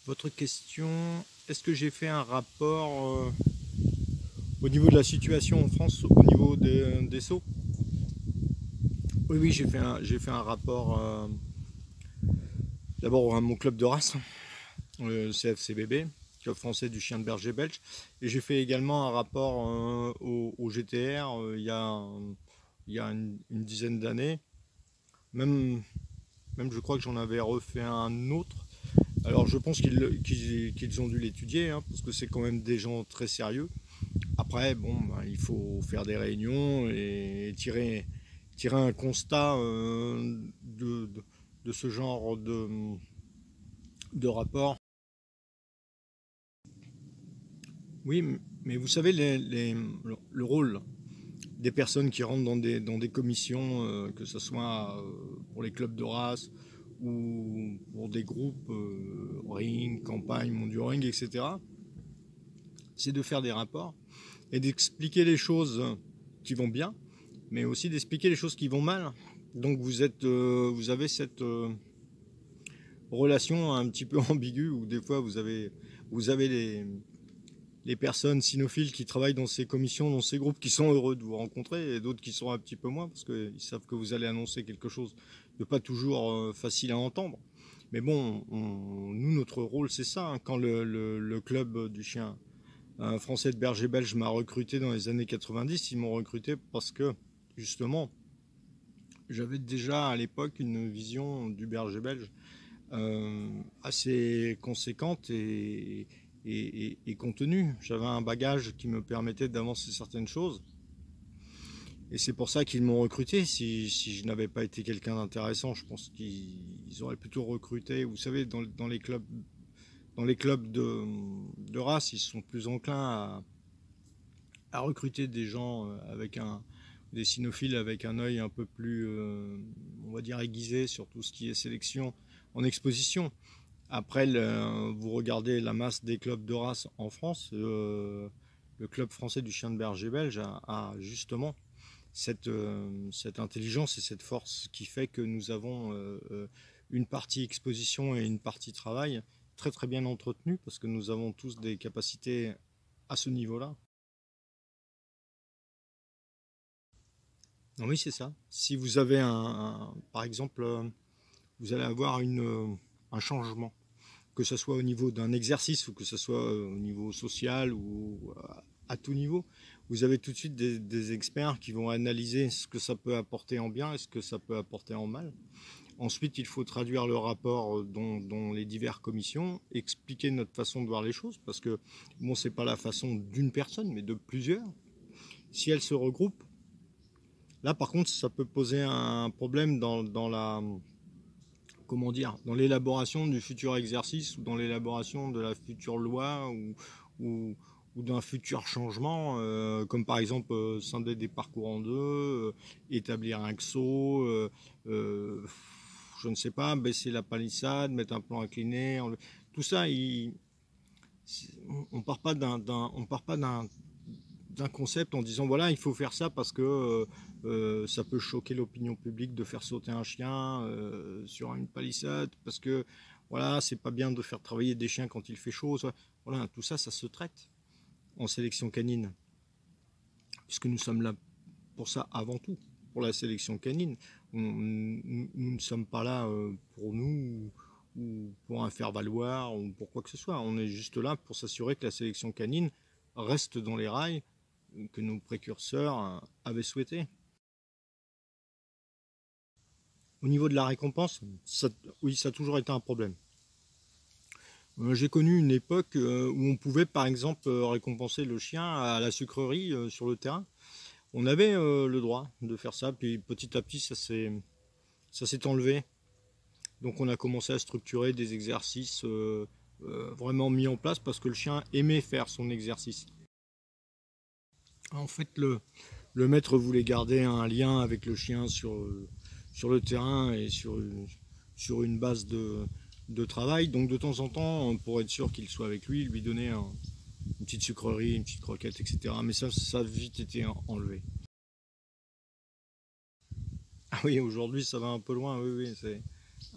Votre question, est-ce que j'ai fait un rapport au niveau de la situation en France, au niveau des sauts? Oui, oui, j'ai fait un rapport d'abord à mon club de race, le CFCBB, Club français du chien de berger belge, et j'ai fait également un rapport au GTR il y a une dizaine d'années, même, même je crois que j'en avais refait un autre. Alors je pense qu'ils ont dû l'étudier, hein, parce que c'est quand même des gens très sérieux. Après, bon, ben, il faut faire des réunions et tirer un constat de ce genre de rapport. Oui, mais vous savez, le rôle des personnes qui rentrent dans des commissions, que ce soit pour les clubs de race ou pour des groupes ring, campagne, mondial etc., c'est de faire des rapports et d'expliquer les choses qui vont bien, mais aussi d'expliquer les choses qui vont mal. Donc vous avez cette relation un petit peu ambiguë où des fois vous avez les personnes cynophiles qui travaillent dans ces commissions, dans ces groupes, qui sont heureux de vous rencontrer, et d'autres qui sont un petit peu moins, parce qu'ils savent que vous allez annoncer quelque chose de pas toujours facile à entendre. Mais bon, nous, notre rôle, c'est ça. Hein. Quand le club du chien français de berger belge m'a recruté dans les années 90, ils m'ont recruté parce que, justement, j'avais déjà à l'époque une vision du berger belge assez conséquente et contenue. J'avais un bagage qui me permettait d'avancer certaines choses. Et c'est pour ça qu'ils m'ont recruté. Si je n'avais pas été quelqu'un d'intéressant, je pense qu'ils auraient plutôt recruté. Vous savez, dans les clubs de race, ils sont plus enclins à recruter des gens des cynophiles avec un œil un peu plus, on va dire, aiguisé sur tout ce qui est sélection en exposition. Après, vous regardez la masse des clubs de race en France, le club français du chien de berger belge a justement cette intelligence et cette force qui fait que nous avons une partie exposition et une partie travail très très bien entretenue parce que nous avons tous des capacités à ce niveau-là. Oui, c'est ça. Si vous avez par exemple, vous allez avoir un changement, que ce soit au niveau d'un exercice ou que ce soit au niveau social ou à tout niveau, vous avez tout de suite des experts qui vont analyser ce que ça peut apporter en bien et ce que ça peut apporter en mal. Ensuite, il faut traduire le rapport dans les diverses commissions, expliquer notre façon de voir les choses, parce que bon, c'est pas la façon d'une personne, mais de plusieurs. Si elles se regroupent, là, par contre, ça peut poser un problème dans la, comment dire, dans l'élaboration du futur exercice ou dans l'élaboration de la future loi ou d'un futur changement, comme par exemple scinder des parcours en deux, établir un XO, je ne sais pas, baisser la palissade, mettre un plan incliné, tout ça, on part pas d'un concept en disant voilà il faut faire ça parce que ça peut choquer l'opinion publique de faire sauter un chien sur une palissade parce que voilà c'est pas bien de faire travailler des chiens quand il fait chaud, voilà, tout ça ça se traite en sélection canine puisque nous sommes là pour ça avant tout, pour la sélection canine. Nous ne sommes pas là pour nous ou pour un faire valoir ou pour quoi que ce soit, on est juste là pour s'assurer que la sélection canine reste dans les rails que nos précurseurs avaient souhaité. Au niveau de la récompense, oui, ça a toujours été un problème. J'ai connu une époque où on pouvait par exemple récompenser le chien à la sucrerie sur le terrain. On avait le droit de faire ça, puis petit à petit ça s'est enlevé. Donc on a commencé à structurer des exercices vraiment mis en place parce que le chien aimait faire son exercice. En fait, le maître voulait garder un lien avec le chien sur le terrain et sur une base de travail. Donc de temps en temps, pour être sûr qu'il soit avec lui donner une petite sucrerie, une petite croquette, etc. Mais ça a vite été enlevé. Ah oui, aujourd'hui ça va un peu loin, oui, oui,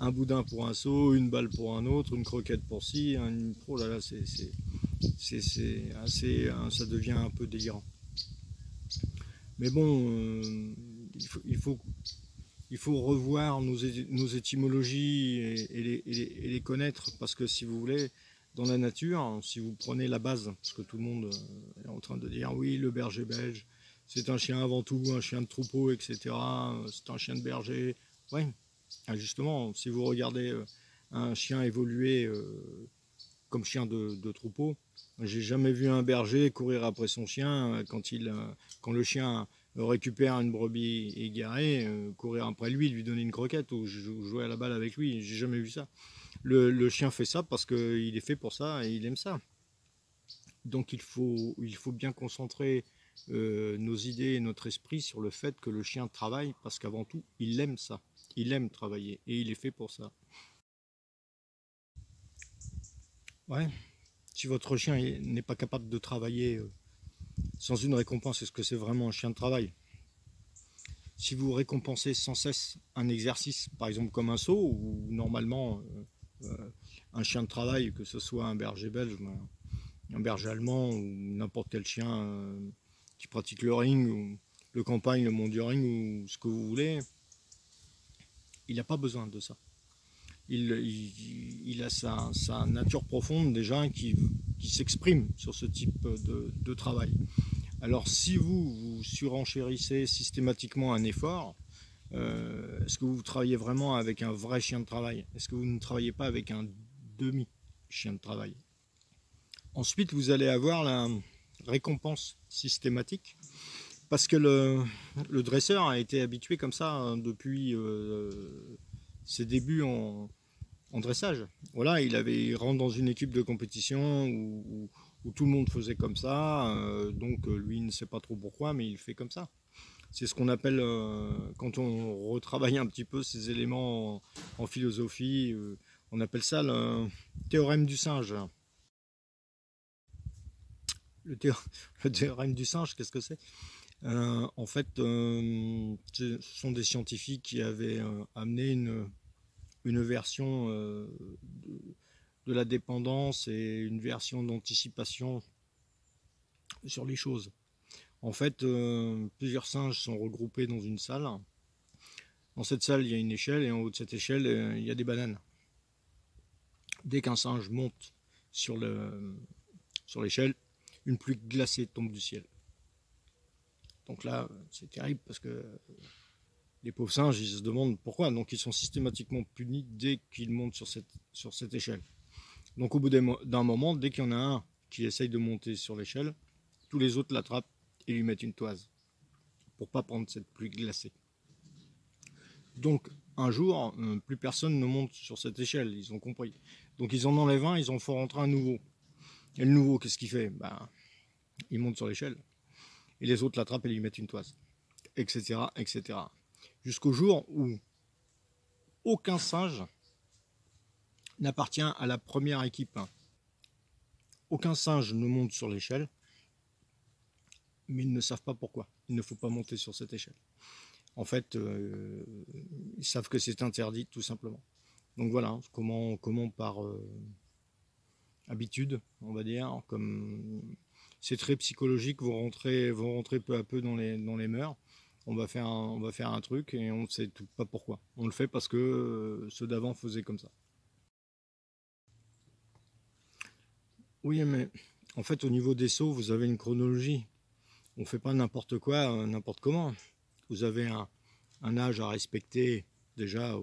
un boudin pour un seau, une balle pour un autre, une croquette pour ci, oh là là, c'est assez, ça devient un peu délirant. Mais bon, il faut revoir nos étymologies et les connaître, parce que si vous voulez, dans la nature, si vous prenez la base, parce que tout le monde est en train de dire oui, le berger belge, c'est un chien avant tout, un chien de troupeau, etc. C'est un chien de berger. Oui, justement, si vous regardez un chien évoluer comme chien de troupeau, j'ai jamais vu un berger courir après son chien quand le chien récupère une brebis égarée, courir après lui, lui donner une croquette ou jouer à la balle avec lui. J'ai jamais vu ça. Le chien fait ça parce qu'il est fait pour ça et il aime ça. Donc il faut bien concentrer nos idées et notre esprit sur le fait que le chien travaille parce qu'avant tout, il aime ça. Il aime travailler et il est fait pour ça. Ouais. Si votre chien n'est pas capable de travailler sans une récompense, est-ce que c'est vraiment un chien de travail? Si vous récompensez sans cesse un exercice, par exemple comme un saut, ou normalement un chien de travail, que ce soit un berger belge, un berger allemand, ou n'importe quel chien qui pratique le ring, ou le campagne, le monde du ring, ou ce que vous voulez, il n'a pas besoin de ça. Il a sa nature profonde déjà qui s'exprime sur ce type de travail. Alors si vous surenchérissez systématiquement un effort, est-ce que vous travaillez vraiment avec un vrai chien de travail? Est-ce que vous ne travaillez pas avec un demi-chien de travail? Ensuite, vous allez avoir la récompense systématique, parce que le dresseur a été habitué comme ça depuis ses débuts en dressage. Voilà, il rentre dans une équipe de compétition où tout le monde faisait comme ça, donc lui il ne sait pas trop pourquoi, mais il fait comme ça. C'est ce qu'on appelle, quand on retravaille un petit peu ces éléments en philosophie, on appelle ça le théorème du singe. Le, le théorème du singe, qu'est-ce que c'est? En fait, ce sont des scientifiques qui avaient amené une version de la dépendance et une version d'anticipation sur les choses. En fait, plusieurs singes sont regroupés dans une salle. Dans cette salle, il y a une échelle et en haut de cette échelle, il y a des bananes. Dès qu'un singe monte sur l'échelle, une pluie glacée tombe du ciel. Donc là, c'est terrible parce que les pauvres singes, ils se demandent pourquoi. Donc ils sont systématiquement punis dès qu'ils montent sur cette échelle. Donc au bout d'un moment, dès qu'il y en a un qui essaye de monter sur l'échelle, tous les autres l'attrapent et lui mettent une toise pour pas prendre cette pluie glacée. Donc un jour, plus personne ne monte sur cette échelle, ils ont compris. Donc ils en enlèvent un, ils en font rentrer un nouveau. Et le nouveau, qu'est-ce qu'il fait? Il monte sur l'échelle et les autres l'attrapent et lui mettent une toise, etc., etc. Jusqu'au jour où aucun singe n'appartient à la première équipe. Aucun singe ne monte sur l'échelle, mais ils ne savent pas pourquoi. Il ne faut pas monter sur cette échelle. En fait, ils savent que c'est interdit, tout simplement. Donc voilà, comment par habitude, on va dire, comme c'est très psychologique, vont rentrer peu à peu dans les mœurs. On va faire un truc et on ne sait pas pourquoi. On le fait parce que ceux d'avant faisaient comme ça. Oui, mais en fait, au niveau des sauts, vous avez une chronologie. On ne fait pas n'importe quoi, n'importe comment. Vous avez un âge à respecter déjà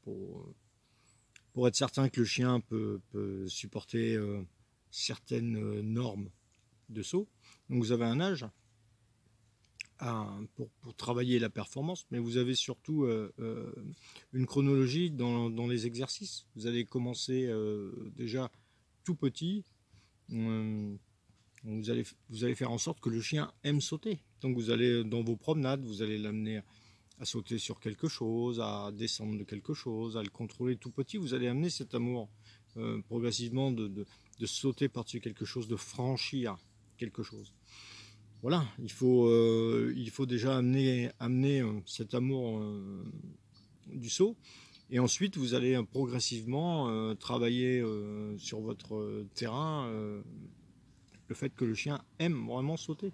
pour être certain que le chien peut supporter certaines normes de saut. Donc vous avez un âge pour travailler la performance, mais vous avez surtout une chronologie dans les exercices. Vous allez commencer déjà tout petit. Vous allez faire en sorte que le chien aime sauter. Donc vous allez dans vos promenades, vous allez l'amener à sauter sur quelque chose, à descendre de quelque chose, à le contrôler tout petit. Vous allez amener cet amour progressivement de sauter par-dessus quelque chose, de franchir quelque chose. Voilà, il faut déjà amener cet amour du saut. Et ensuite, vous allez progressivement travailler sur votre terrain le fait que le chien aime vraiment sauter.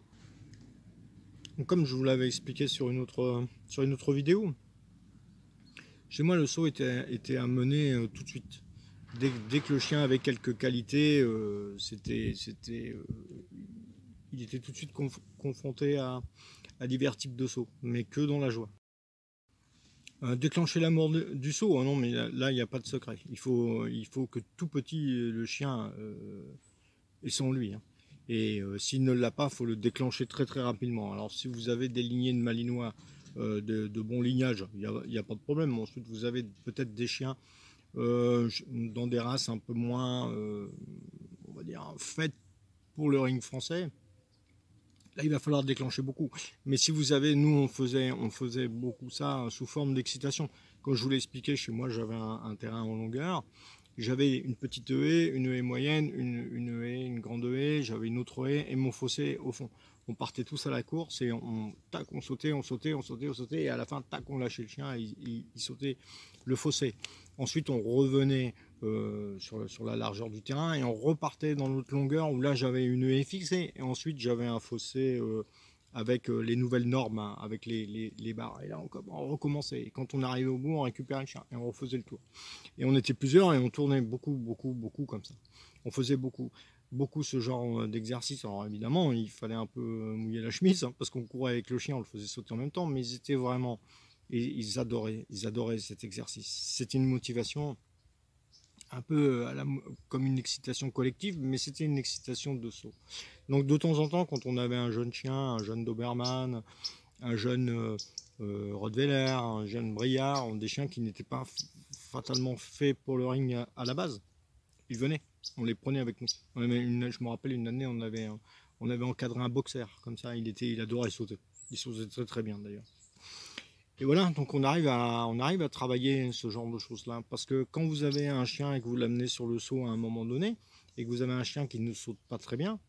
Donc, comme je vous l'avais expliqué sur une autre vidéo, chez moi, le saut était à mener tout de suite. Dès que le chien avait quelques qualités, il était tout de suite confronté à divers types de sauts, mais que dans la joie. Déclencher l'amour du saut, oh non, mais là, il n'y a pas de secret. Il faut que tout petit, le chien ait son lui. Hein. Et s'il ne l'a pas, il faut le déclencher très très rapidement. Alors si vous avez des lignées de malinois de bon lignage, il n'y a pas de problème. Ensuite, vous avez peut-être des chiens dans des races un peu moins, on va dire, faites pour le ring français. Là, il va falloir déclencher beaucoup. Mais si vous avez, nous, on faisait beaucoup ça sous forme d'excitation. Comme je vous l'ai expliqué, chez moi, j'avais un terrain en longueur. J'avais une petite haie, une haie moyenne, une haie, une grande haie, j'avais une autre haie et mon fossé au fond. On partait tous à la course et on sautait, et à la fin, tac, on lâchait le chien et il sautait le fossé. Ensuite, on revenait sur la largeur du terrain et on repartait dans l'autre longueur où là, j'avais une haie fixée et ensuite, j'avais un fossé avec les nouvelles normes, hein, avec les barres. Et là, on recommençait. Et quand on arrivait au bout, on récupérait le chien et on refaisait le tour. Et on était plusieurs et on tournait beaucoup comme ça. On faisait beaucoup ce genre d'exercice. Alors évidemment, il fallait un peu mouiller la chemise, hein, parce qu'on courait avec le chien, on le faisait sauter en même temps, mais ils étaient vraiment, et ils adoraient cet exercice. C'était une motivation un peu comme une excitation collective, mais c'était une excitation de saut. Donc de temps en temps, quand on avait un jeune chien, un jeune Doberman, un jeune Rottweiler, un jeune Briard, des chiens qui n'étaient pas fatalement faits pour le ring à la base, ils venaient, on les prenait avec nous. Je me rappelle une année, on avait encadré un boxer, comme ça, il adorait sauter. Il sautait très très bien d'ailleurs. Et voilà, donc on arrive à travailler ce genre de choses-là. Parce que quand vous avez un chien et que vous l'amenez sur le saut à un moment donné, et que vous avez un chien qui ne saute pas très bien,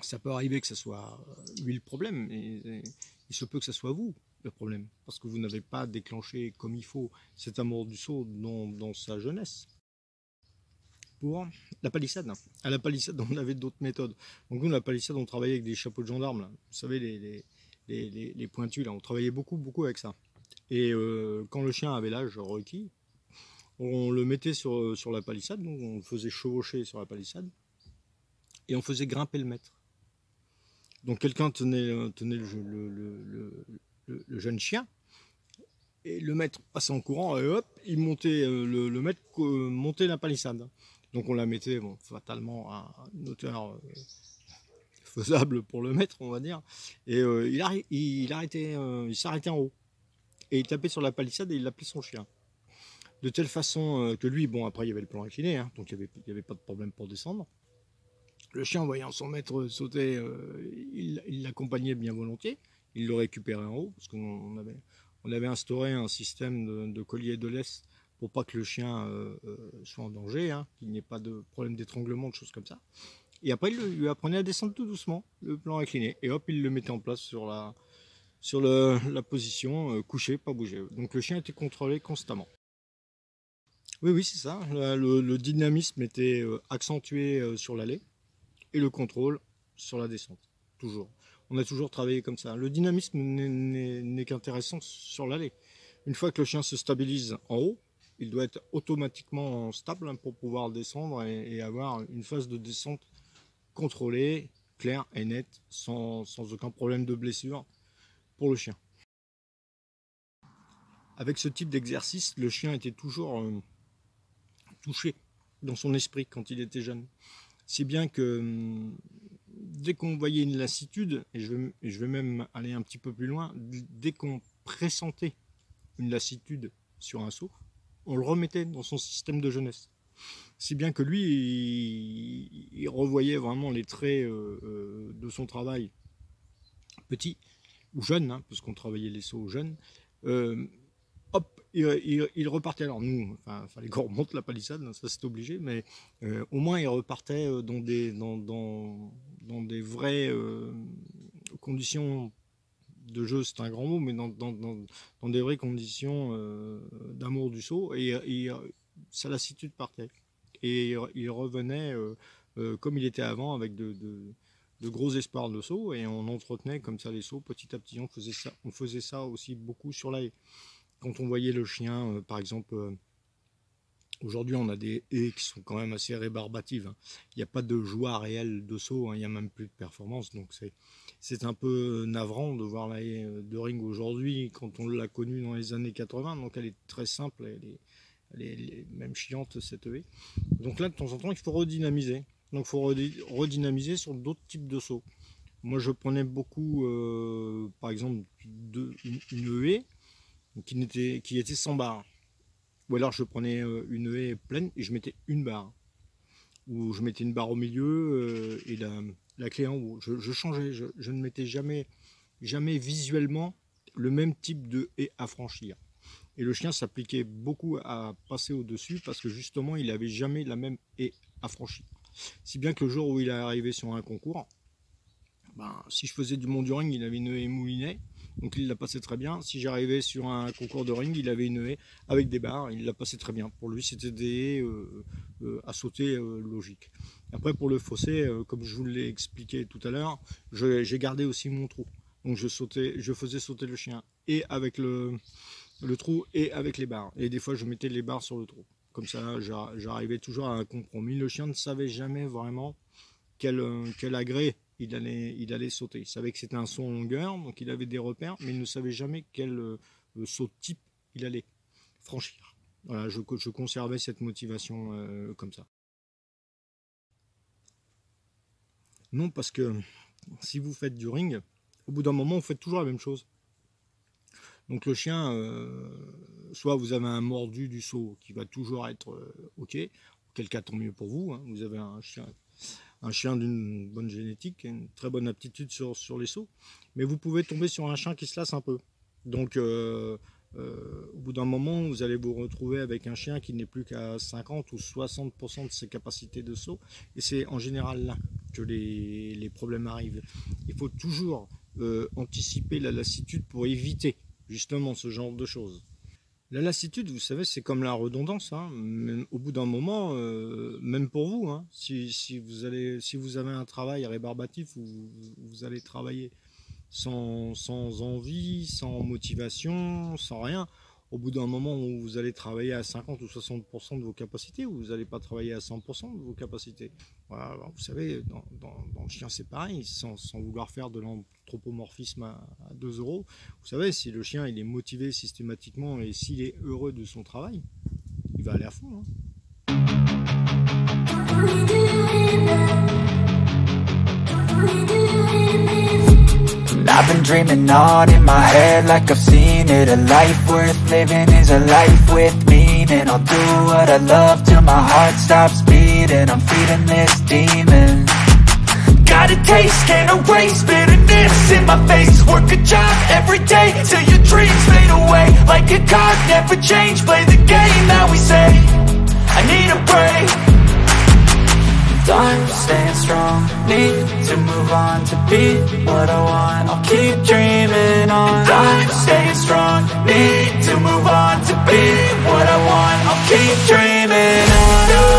ça peut arriver que ce soit lui le problème. Et il se peut que ce soit vous le problème. Parce que vous n'avez pas déclenché comme il faut cet amour du saut dans sa jeunesse. Pour la palissade. À la palissade, on avait d'autres méthodes. Donc nous, la palissade, on travaillait avec des chapeaux de gendarmes. Là. Vous savez, les pointus, là. On travaillait beaucoup avec ça. Et quand le chien avait l'âge requis, on le mettait sur la palissade, donc on le faisait chevaucher sur la palissade, et on faisait grimper le maître. Donc quelqu'un tenait le jeune chien, et le maître passait en courant, et hop, il montait, le maître montait la palissade. Donc on la mettait fatalement à une hauteur faisable pour le maître, on va dire, et il s'arrêtait en haut, et il tapait sur la palissade et il appelait son chien. De telle façon que lui, bon après il y avait le plan incliné, hein, donc il n'y avait pas de problème pour descendre. Le chien, voyant son maître sauter, il l'accompagnait bien volontiers, il le récupérait en haut, parce qu'on avait instauré un système de collier de laisse pour pas que le chien soit en danger, hein, qu'il n'y ait pas de problème d'étranglement, de choses comme ça. Et après, il lui apprenait à descendre tout doucement, le plan incliné, et hop, il le mettait en place sur la position, couché, pas bouger. Donc le chien était contrôlé constamment. Oui, c'est ça. Le dynamisme était accentué sur l'allée et le contrôle sur la descente. Toujours. On a toujours travaillé comme ça. Le dynamisme n'est qu'intéressant sur l'allée. Une fois que le chien se stabilise en haut, il doit être automatiquement stable pour pouvoir descendre et avoir une phase de descente contrôlée, claire et nette, sans aucun problème de blessure pour le chien. Avec ce type d'exercice, le chien était toujours touché dans son esprit quand il était jeune. Si bien que dès qu'on voyait une lassitude, et je vais même aller un petit peu plus loin, dès qu'on pressentait une lassitude sur un saut, on le remettait dans son système de jeunesse. Si bien que lui, il revoyait vraiment les traits de son travail petit ou jeune, hein, parce qu'on travaillait les sauts jeunes. Hop, il repartait. Alors nous, il fallait qu'on remonte la palissade, ça c'était obligé, mais au moins il repartait dans des vraies conditions de jeu, c'est un grand mot, mais dans des vraies conditions d'amour du saut, et sa lassitude partait. Et il revenait comme il était avant, avec de gros espoirs de saut, et on entretenait comme ça les sauts petit à petit. On faisait ça aussi beaucoup sur la haie. Quand on voyait le chien, par exemple, aujourd'hui on a des haies qui sont quand même assez rébarbatives, hein. Il n'y a pas de joie réelle de saut, hein. Il n'y a même plus de performance, donc c'est un peu navrant de voir la haie de ring aujourd'hui quand on l'a connue dans les années 80, donc elle est très simple, elle est même chiante cette haie. Donc là de temps en temps il faut redynamiser. Donc il faut redynamiser sur d'autres types de sauts. Moi je prenais beaucoup, par exemple, une haie qui était sans barre. Ou alors je prenais une haie pleine et je mettais une barre. Ou je mettais une barre au milieu et la clé en haut. Je changeais, je ne mettais jamais visuellement le même type de haie à franchir. Et le chien s'appliquait beaucoup à passer au-dessus parce que justement il n'avait jamais la même haie à franchir. Si bien que le jour où il est arrivé sur un concours, si je faisais du mont du ring, il avait une haie moulinée, donc il la passait très bien. Si j'arrivais sur un concours de ring, il avait une haie avec des barres, il la passait très bien. Pour lui, c'était des haies à sauter logique. Après, pour le fossé, comme je vous l'ai expliqué tout à l'heure, j'ai gardé aussi mon trou. Donc je faisais sauter le chien et avec le trou et avec les barres. Et des fois, je mettais les barres sur le trou. Comme ça, j'arrivais toujours à un compromis. Le chien ne savait jamais vraiment quel agrès il allait sauter. Il savait que c'était un saut en longueur, donc il avait des repères, mais il ne savait jamais quel saut type il allait franchir. Voilà, je conservais cette motivation comme ça. Non, parce que si vous faites du ring, au bout d'un moment, vous faites toujours la même chose. Donc le chien, soit vous avez un mordu du saut qui va toujours être OK, auquel cas tant mieux pour vous, hein. Vous avez un chien d'une bonne génétique, une très bonne aptitude sur les sauts, mais vous pouvez tomber sur un chien qui se lasse un peu. Donc au bout d'un moment, vous allez vous retrouver avec un chien qui n'est plus qu'à 50 ou 60% de ses capacités de saut, et c'est en général là que les problèmes arrivent. Il faut toujours anticiper la lassitude pour éviter justement ce genre de choses. La lassitude, vous savez, c'est comme la redondance, hein. Même au bout d'un moment, même pour vous, hein, si vous avez un travail rébarbatif où vous allez travailler sans envie, sans motivation, sans rien, au bout d'un moment où vous allez travailler à 50 ou 60% de vos capacités, ou vous n'allez pas travailler à 100% de vos capacités. Voilà, alors vous savez, dans le chien c'est pareil, sans vouloir faire de l'anthropomorphisme à 2 euros. Vous savez, si le chien il est motivé systématiquement et s'il est heureux de son travail, il va aller à fond, hein. I've been dreaming on in my head like I've seen it. A life worth living is a life with meaning. I'll do what I love till my heart stops beating. I'm feeding this demon. Got a taste, can't erase bitterness in my face. Work a job every day till your dreams fade away. Like a card, never change, play the game that we say. I need a break. I'm staying strong, need to move on to be what I want. I'll keep dreaming on. I'm staying strong, need to move on to be what I want. I'll keep dreaming on.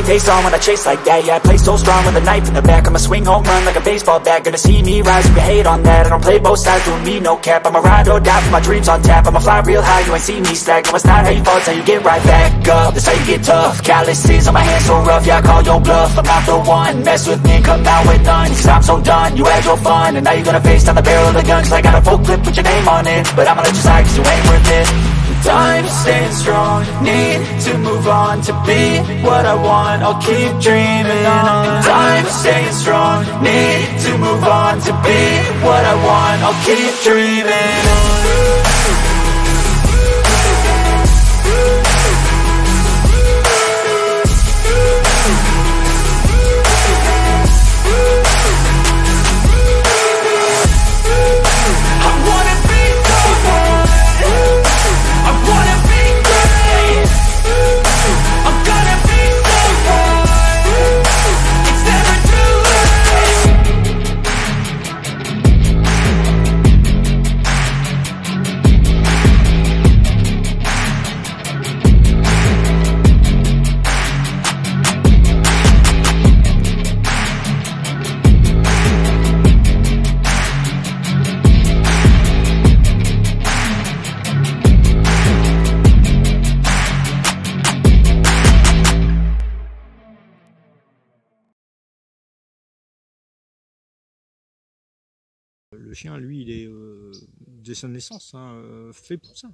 Face on when I chase like that, yeah, I play so strong with a knife in the back. I'ma swing home run like a baseball bat. Gonna see me rise if you hate on that. I don't play both sides, doing me no cap. I'ma ride or die for my dreams on tap. I'ma fly real high, you ain't see me slack. No, it's not how you fall, it's how you get right back up. That's how you get tough. Calluses on my hands so rough, yeah, I call your bluff. I'm not the one, mess with me, come out with none. Cause I'm so done, you had your fun. And now you're gonna face down the barrel of the gun. Cause I got a full clip with your name on it. But I'ma let you slide cause you ain't worth it. I'm staying strong, need to move on to be what I want. I'll keep dreaming on. I'm staying strong, need to move on to be what I want. I'll keep dreaming on. Le chien, lui, il est dès sa naissance fait pour ça.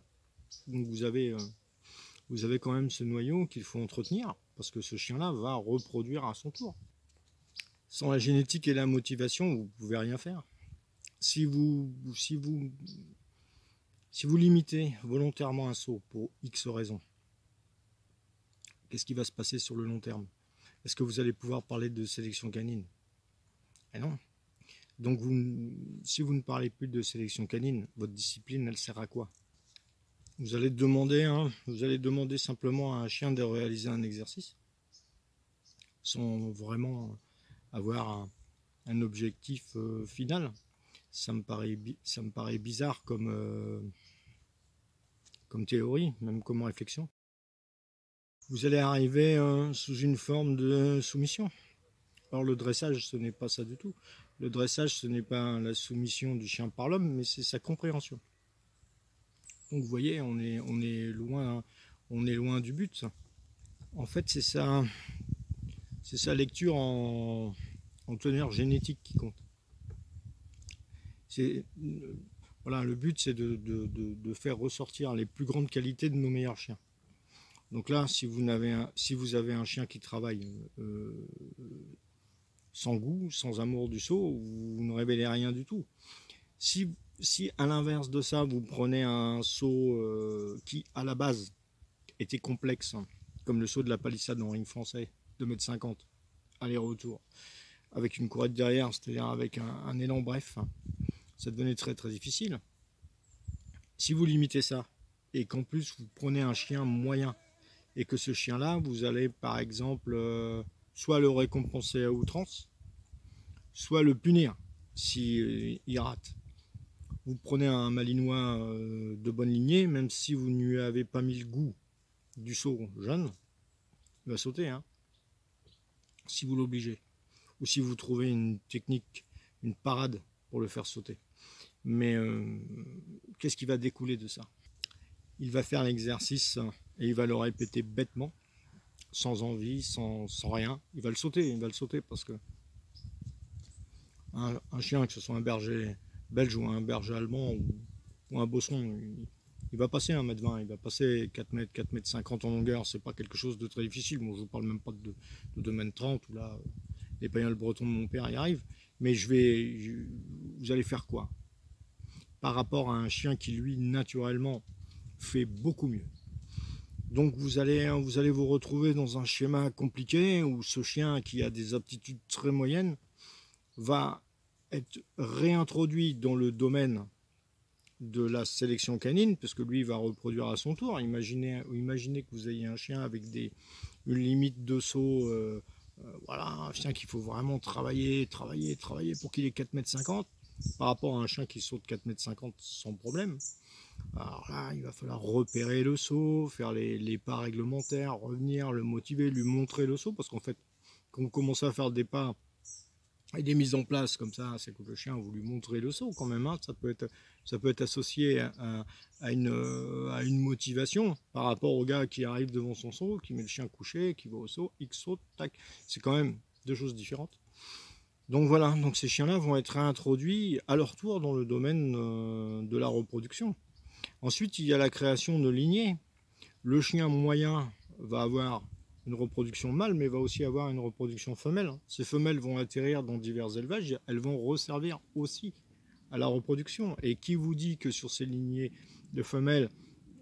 Donc vous avez quand même ce noyau qu'il faut entretenir, parce que ce chien-là va reproduire à son tour. Sans la génétique et la motivation, vous ne pouvez rien faire. Si vous limitez volontairement un saut pour X raisons, qu'est-ce qui va se passer sur le long terme? Est-ce que vous allez pouvoir parler de sélection canine? Eh non. Donc si vous ne parlez plus de sélection canine, votre discipline, elle sert à quoi? Vous allez demander simplement à un chien de réaliser un exercice sans vraiment avoir un objectif final. Ça me paraît bizarre comme théorie, même comme réflexion. Vous allez arriver sous une forme de soumission. Alors le dressage, ce n'est pas ça du tout. Le dressage, ce n'est pas la soumission du chien par l'homme, mais c'est sa compréhension. Donc vous voyez, on est loin du but. En fait, c'est sa lecture en teneur génétique qui compte. Voilà, le but, c'est de faire ressortir les plus grandes qualités de nos meilleurs chiens. Donc là, si vous avez un chien qui travaille sans goût, sans amour du saut, vous ne révélez rien du tout. Si à l'inverse de ça, vous prenez un saut qui, à la base, était complexe, comme le saut de la palissade en ring français, 2,50 m, aller-retour, avec une courette derrière, c'est-à-dire avec un élan bref, ça devenait très très difficile. Si vous limitez ça, et qu'en plus vous prenez un chien moyen, et que ce chien-là, vous allez par exemple soit le récompenser à outrance, soit le punir s'il rate. Vous prenez un malinois de bonne lignée, même si vous ne lui avez pas mis le goût du saut jeune, il va sauter, hein, si vous l'obligez. Ou si vous trouvez une technique, une parade pour le faire sauter. Mais qu'est-ce qui va découler de ça? Il va faire l'exercice et il va le répéter bêtement, sans envie, sans rien. Il va le sauter parce que un chien, que ce soit un berger belge ou un berger allemand ou un bosson, il va passer 1,20 m, il va passer 4 m, 4,50 m en longueur. C'est pas quelque chose de très difficile. Moi, je vous parle même pas de 2,30 m où là, les pagnols bretons de mon père y arrivent. Mais vous allez faire quoi par rapport à un chien qui, lui, naturellement, fait beaucoup mieux? Donc vous allez vous retrouver dans un schéma compliqué où ce chien qui a des aptitudes très moyennes va être réintroduit dans le domaine de la sélection canine, parce que lui va reproduire à son tour. Imaginez que vous ayez un chien avec une limite de saut, voilà, un chien qu'il faut vraiment travailler pour qu'il ait 4,50 m par rapport à un chien qui saute 4,50 m sans problème. Alors là, il va falloir repérer le saut, faire les pas réglementaires, revenir, le motiver, lui montrer le saut, parce qu'en fait, quand vous commencez à faire des pas et des mises en place comme ça, c'est que le chien, vous lui montrez le saut quand même, hein. Ça peut être associé à une motivation par rapport au gars qui arrive devant son saut, qui met le chien couché, qui va au saut, X saute, tac. C'est quand même deux choses différentes. Donc voilà, donc ces chiens-là vont être réintroduits à leur tour dans le domaine de la reproduction. Ensuite, il y a la création de lignées. Le chien moyen va avoir une reproduction mâle, mais va aussi avoir une reproduction femelle. Ces femelles vont atterrir dans divers élevages, elles vont resservir aussi à la reproduction. Et qui vous dit que sur ces lignées de femelles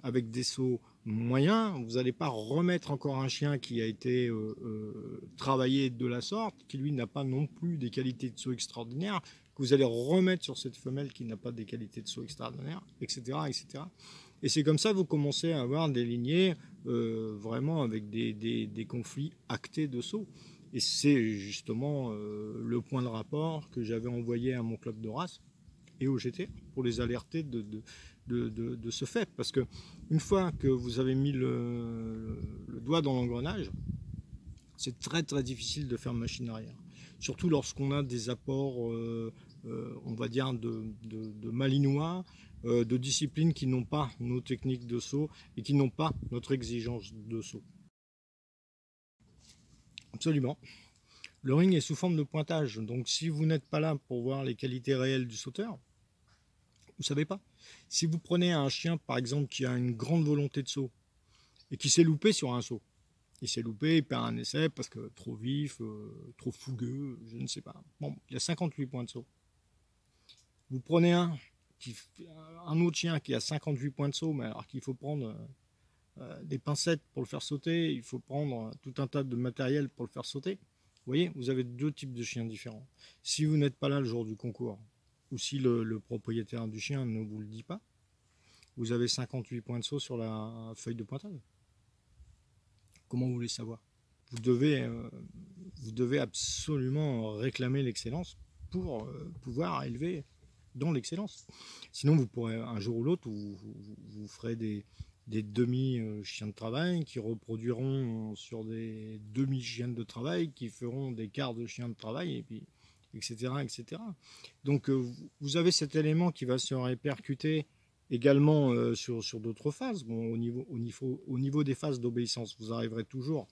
avec des sauts moyens, vous n'allez pas remettre encore un chien qui a été travaillé de la sorte, qui lui n'a pas non plus des qualités de saut extraordinaires, que vous allez remettre sur cette femelle qui n'a pas des qualités de saut extraordinaires, etc. etc. Et c'est comme ça que vous commencez à avoir des lignées vraiment avec des conflits actés de saut. Et c'est justement le point de rapport que j'avais envoyé à mon club de race et au GT pour les alerter de ce fait. Parce que une fois que vous avez mis le doigt dans l'engrenage, c'est très très difficile de faire machine arrière. Surtout lorsqu'on a des apports, on va dire, de malinois, de disciplines qui n'ont pas nos techniques de saut et qui n'ont pas notre exigence de saut. Absolument. Le ring est sous forme de pointage, donc si vous n'êtes pas là pour voir les qualités réelles du sauteur, Vous savez pas. Si vous prenez un chien, par exemple, qui a une grande volonté de saut et qui s'est loupé sur un saut, il s'est loupé, il perd un essai parce que trop vif, trop fougueux, je ne sais pas. Bon, il a 58 points de saut. Vous prenez un autre chien qui a 58 points de saut, mais alors qu'il faut prendre des pincettes pour le faire sauter, il faut prendre tout un tas de matériel pour le faire sauter. Vous voyez, vous avez deux types de chiens différents. Si vous n'êtes pas là le jour du concours, ou si le propriétaire du chien ne vous le dit pas, vous avez 58 points de saut sur la feuille de pointage. Comment vous voulez savoir? Vous devez absolument réclamer l'excellence pour pouvoir élever dans l'excellence. Sinon, vous pourrez un jour ou l'autre, vous ferez des demi-chiens de travail qui reproduiront sur des demi-chiens de travail qui feront des quarts de chiens de travail, et puis etc. etc. Donc vous avez cet élément qui va se répercuter également sur d'autres phases. Bon, au niveau des phases d'obéissance, vous arriverez toujours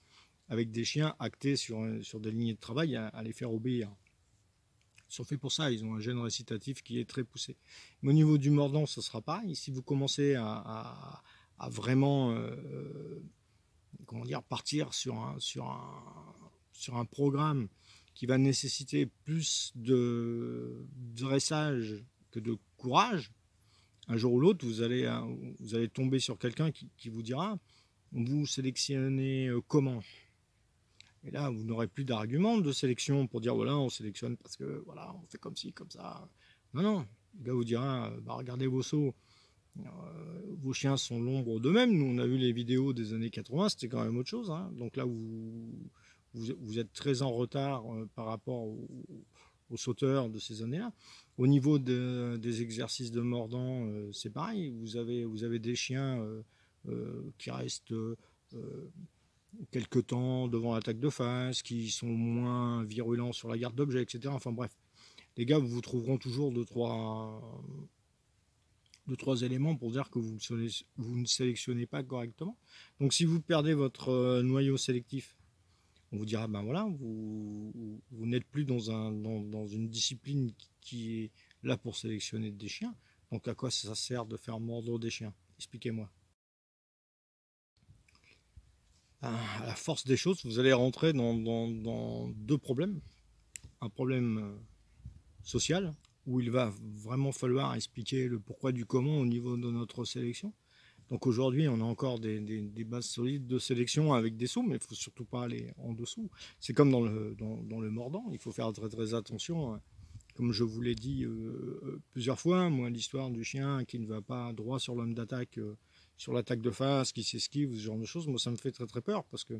avec des chiens actés sur des lignées de travail à les faire obéir. Ils sont faits pour ça, ils ont un gène récitatif qui est très poussé. Mais au niveau du mordant, ça sera pareil. Si vous commencez à vraiment comment dire, partir sur un programme qui va nécessiter plus de dressage que de courage, un jour ou l'autre, vous allez tomber sur quelqu'un qui vous dira « vous sélectionnez comment ?» Et là, vous n'aurez plus d'argument de sélection pour dire « voilà, on sélectionne parce que voilà, on fait comme ci, comme ça ». Non, non, le gars vous dira bah, « regardez vos sauts, vos chiens sont l'ombre d'eux-mêmes ». Nous, on a vu les vidéos des années 80, c'était quand même autre chose. Hein. Donc là, vous êtes très en retard par rapport aux sauteurs de ces années-là. Au niveau des exercices de mordant, c'est pareil. Vous avez des chiens qui restent quelque temps devant l'attaque de face, qui sont moins virulents sur la garde d'objets, etc. Enfin bref, les gars, vous trouveront toujours deux, trois éléments pour dire que vous ne sélectionnez pas correctement. Donc si vous perdez votre noyau sélectif, on vous dira, ben voilà, vous n'êtes plus dans une discipline qui est là pour sélectionner des chiens. Donc à quoi ça sert de faire mordre des chiens? Expliquez-moi. À la force des choses, vous allez rentrer dans deux problèmes. Un problème social, où il va vraiment falloir expliquer le pourquoi du comment au niveau de notre sélection. Donc aujourd'hui, on a encore des bases solides de sélection avec des sauts, mais il ne faut surtout pas aller en dessous. C'est comme dans le mordant, il faut faire très très attention. Comme je vous l'ai dit plusieurs fois, moi l'histoire du chien qui ne va pas droit sur l'homme d'attaque, sur l'attaque de face, qui s'esquive, ce genre de choses, moi ça me fait très très peur, parce que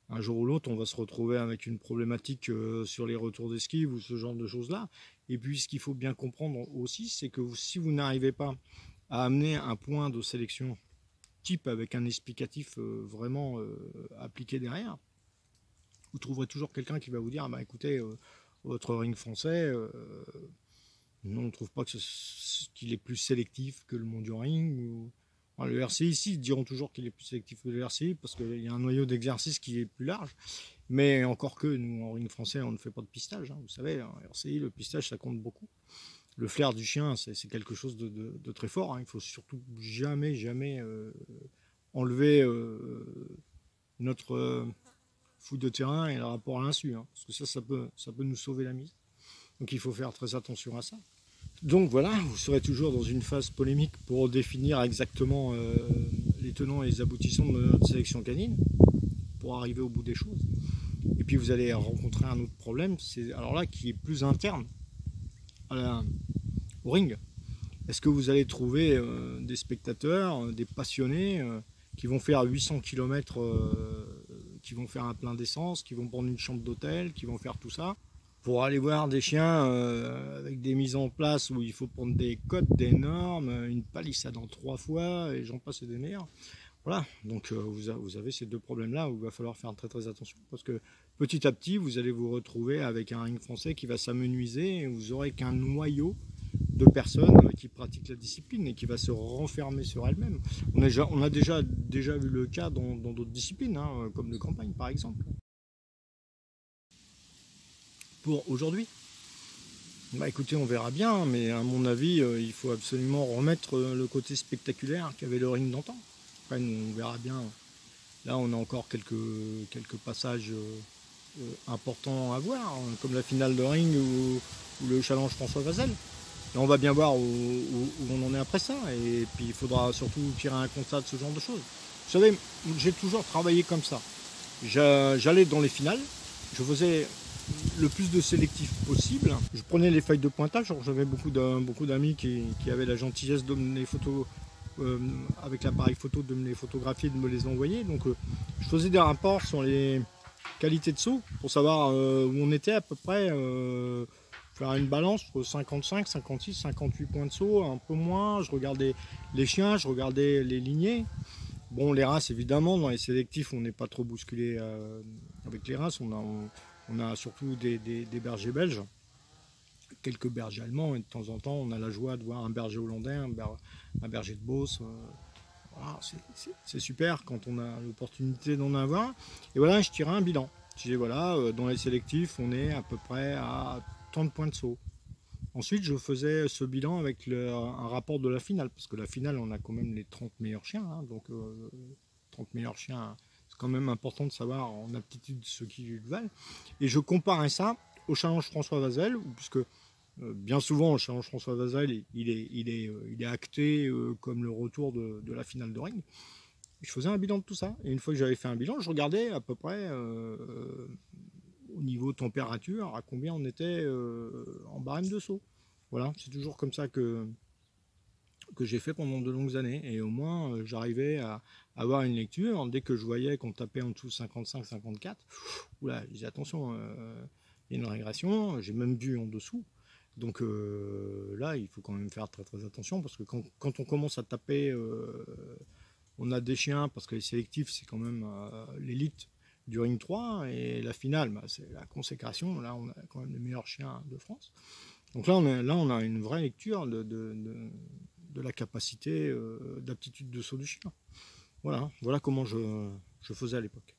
un jour ou l'autre, on va se retrouver avec une problématique sur les retours d'esquive ou ce genre de choses-là. Et puis ce qu'il faut bien comprendre aussi, c'est que si vous n'arrivez pas à amener un point de sélection type avec un explicatif vraiment appliqué derrière, vous trouverez toujours quelqu'un qui va vous dire bah, écoutez, votre ring français, nous on ne trouve pas qu'il est plus sélectif que le Mondial Ring. Enfin, le RCI ici, ils diront toujours qu'il est plus sélectif que le RCI parce qu'il y a un noyau d'exercice qui est plus large. Mais encore que nous, en ring français, on ne fait pas de pistage. Hein, vous savez, en RCI, le pistage, ça compte beaucoup. Le flair du chien, c'est quelque chose de très fort. Hein. Il ne faut surtout jamais enlever notre foot de terrain et le rapport à l'insu. Hein, parce que ça peut nous sauver la mise. Donc il faut faire très attention à ça. Donc voilà, vous serez toujours dans une phase polémique pour définir exactement les tenants et les aboutissants de notre sélection canine, pour arriver au bout des choses. Et puis vous allez rencontrer un autre problème, c'est alors là qui est plus interne au ring. Est-ce que vous allez trouver des spectateurs, des passionnés qui vont faire 800 km, qui vont faire un plein d'essence, qui vont prendre une chambre d'hôtel, qui vont faire tout ça pour aller voir des chiens avec des mises en place où il faut prendre des codes, des normes, une palissade en 3 fois, et j'en passe et des meilleurs. Voilà, donc vous avez ces deux problèmes-là où il va falloir faire très très attention, parce que petit à petit, vous allez vous retrouver avec un ring français qui va s'amenuiser, et vous n'aurez qu'un noyau de personnes qui pratiquent la discipline et qui va se renfermer sur elle-même. On a déjà vu le cas dans d'autres disciplines, hein, comme le campagne par exemple. Pour aujourd'hui, Bah écoutez, on verra bien, mais à mon avis, il faut absolument remettre le côté spectaculaire qu'avait le ring d'antan. Après, on verra bien. Là, on a encore quelques passages importants à voir, hein, comme la finale de ring ou le challenge François Vazel. Et on va bien voir où on en est après ça. Et puis, il faudra surtout tirer un constat de ce genre de choses. Vous savez, j'ai toujours travaillé comme ça. J'allais dans les finales, je faisais le plus de sélectif possible. Je prenais les feuilles de pointage. J'avais beaucoup d'amis qui avaient la gentillesse de me les photos avec l'appareil photo, de me les photographier, de me les envoyer. Donc je faisais des rapports sur les qualités de saut pour savoir où on était à peu près, faire une balance entre 55, 56, 58 points de saut, un peu moins. Je regardais les chiens, je regardais les lignées. Bon, les races, évidemment, dans les sélectifs, on n'est pas trop bousculé avec les races. On a surtout des bergers belges, quelques bergers allemands, et de temps en temps, on a la joie de voir un berger hollandais, un berger de Beauce. Voilà, c'est super quand on a l'opportunité d'en avoir. Et voilà, je tirais un bilan. Je disais, voilà, dans les sélectifs, on est à peu près à tant de points de saut. Ensuite, je faisais ce bilan avec un rapport de la finale, parce que la finale, on a quand même les 30 meilleurs chiens, hein, donc 30 meilleurs chiens, c'est quand même important de savoir en aptitude ce qu'ils valent. Et je comparais ça au challenge François Vazel, puisque bien souvent, le challenge François Vazel, il est acté comme le retour de la finale de ring. Je faisais un bilan de tout ça, et une fois que j'avais fait un bilan, je regardais à peu près au niveau température, à combien on était en barème de saut. Voilà, c'est toujours comme ça que j'ai fait pendant de longues années. Et au moins, j'arrivais à avoir une lecture. Dès que je voyais qu'on tapait en dessous de 55-54, oula, je disais attention, il y a une régression. J'ai même vu en dessous. Donc là, il faut quand même faire très très attention parce que quand on commence à taper, on a des chiens, parce que les sélectifs, c'est quand même l'élite du ring 3, et la finale, bah, c'est la consécration. Là, on a quand même les meilleurs chiens de France. Donc là, on a une vraie lecture de la capacité d'aptitude de saut du chien. Voilà comment je faisais à l'époque.